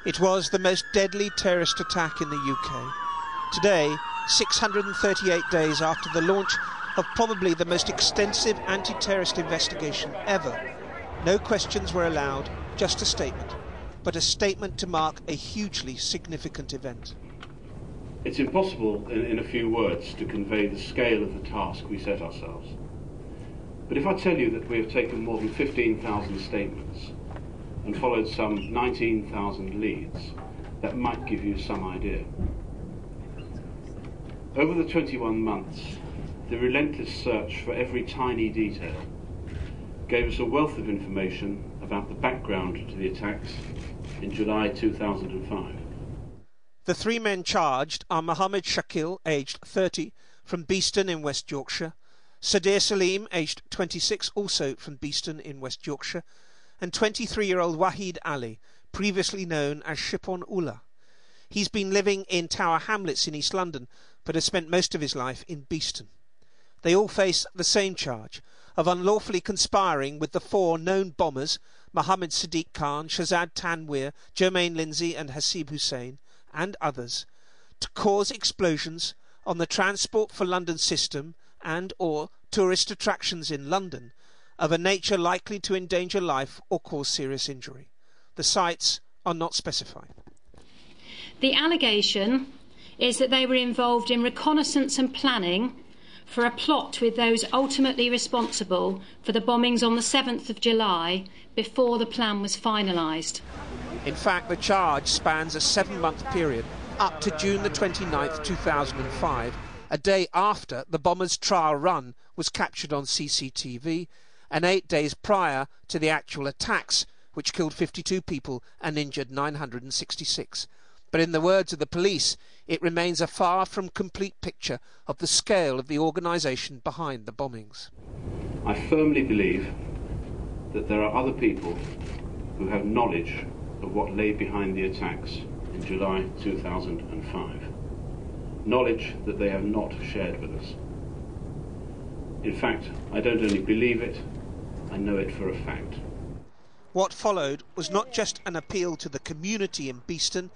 It was the most deadly terrorist attack in the UK. Today, 638 days after the launch of probably the most extensive anti-terrorist investigation ever, no questions were allowed, just a statement, but a statement to mark a hugely significant event. It's impossible in a few words to convey the scale of the task we set ourselves. But if I tell you that we have taken more than 15,000 statements and followed some 19,000 leads, that might give you some idea. Over the 21 months, the relentless search for every tiny detail gave us a wealth of information about the background to the attacks in July 2005. The three men charged are Mohammed Shakil, aged 30, from Beeston in West Yorkshire, Sadir Salim, aged 26, also from Beeston in West Yorkshire, and 23-year-old Wahid Ali, previously known as Shipon Ullah. He's been living in Tower Hamlets in East London, but has spent most of his life in Beeston. They all face the same charge of unlawfully conspiring with the four known bombers, Mohammed Sadiq Khan, Shazad Tanweer, Jermaine Lindsay and Hasib Hussain, and others, to cause explosions on the Transport for London system and or tourist attractions in London of a nature likely to endanger life or cause serious injury. The sites are not specified. The allegation is that they were involved in reconnaissance and planning for a plot with those ultimately responsible for the bombings on the 7th of July before the plan was finalised. In fact, the charge spans a 7-month period up to June the 29th, 2005, a day after the bombers' trial run was captured on CCTV and 8 days prior to the actual attacks, which killed 52 people and injured 966. But in the words of the police, it remains a far from complete picture of the scale of the organisation behind the bombings. I firmly believe that there are other people who have knowledge of what lay behind the attacks in July 2005. Knowledge that they have not shared with us. In fact, I don't only believe it, I know it for a fact. What followed was not just an appeal to the community in Beeston,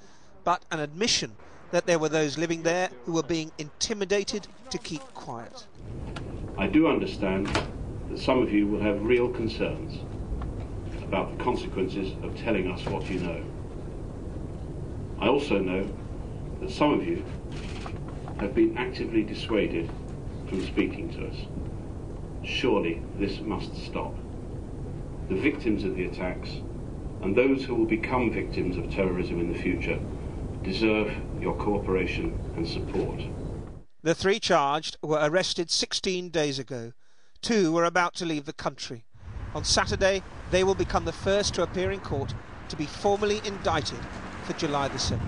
but an admission that there were those living there who were being intimidated to keep quiet. I do understand that some of you will have real concerns about the consequences of telling us what you know. I also know that some of you have been actively dissuaded from speaking to us. Surely this must stop. The victims of the attacks and those who will become victims of terrorism in the future deserve your cooperation and support. The three charged were arrested 16 days ago. 2 were about to leave the country. On Saturday, they will become the first to appear in court to be formally indicted for July the 7th.